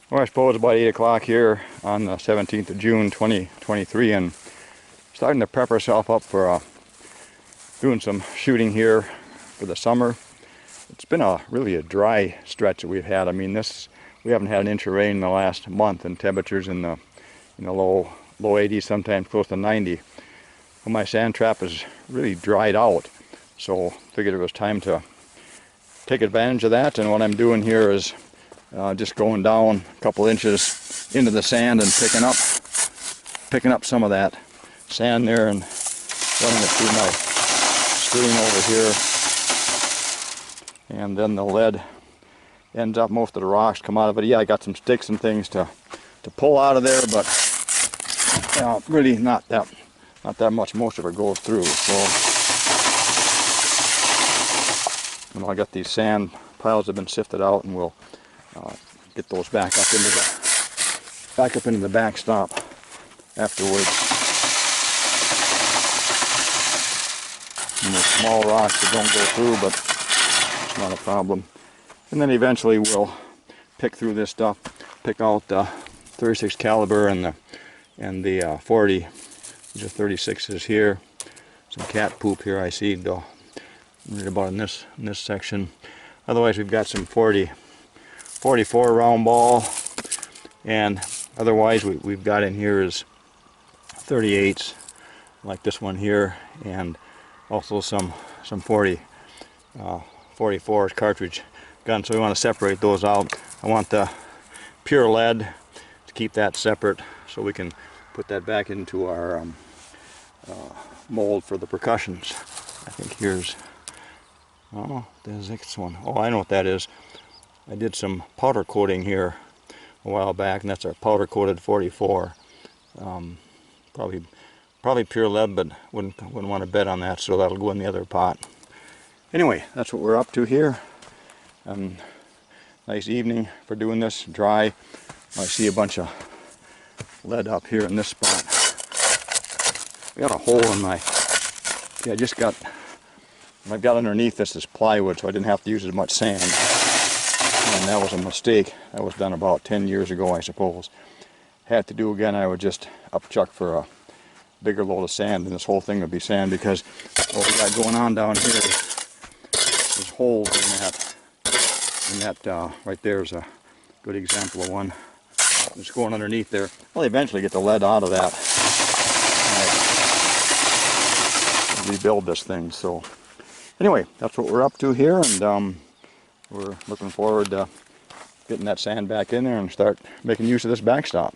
Well, I suppose about 8 o'clock here on the 17th of June 2023, and starting to prep ourselves up for doing some shooting here for the summer. It's been really a dry stretch that we've had. I mean, we haven't had an inch of rain in the last month, and temperatures in the low 80s, sometimes close to 90. Well, my sand trap is really dried out, so figured it was time to take advantage of that. And what I'm doing here is just going down a couple inches into the sand and picking up some of that sand there and running it through my screen over here. And then the lead ends up, most of the rocks come out of it. Yeah, I got some sticks and things to pull out of there, but really not that much. Most of it goes through. So I got these sand piles that have been sifted out, and we'll get those back up into the backstop afterwards. And there's small rocks that don't go through, but it's not a problem. And then eventually we'll pick through this stuff, pick out the 36 caliber and the 40. These are 36s here. Some cat poop here I see right about in this section. Otherwise we've got some 44 round ball, and otherwise we've got in here is 38s like this one here, and also some 44 cartridge gun. So we want to separate those out. I want the pure lead to keep that separate so we can put that back into our mold for the percussions. I think here's, oh, there's this one. Oh, I know what that is. I did some powder coating here a while back, and that's our powder coated 44. Probably pure lead, but wouldn't want to bet on that, so that'll go in the other pot. Anyway, that's what we're up to here. Nice evening for doing this, dry. I see a bunch of lead up here in this spot. We got a hole in my, I've got underneath this is plywood, so I didn't have to use as much sand. And that was a mistake. That was done about 10 years ago, I suppose. Had to do again, I would just upchuck for a bigger load of sand, and this whole thing would be sand, because what we got going on down here is holes in that right there is a good example of one. Just going underneath there. I'll eventually get the lead out of that and rebuild this thing. So anyway, that's what we're up to here, and we're looking forward to getting that sand back in there and start making use of this backstop.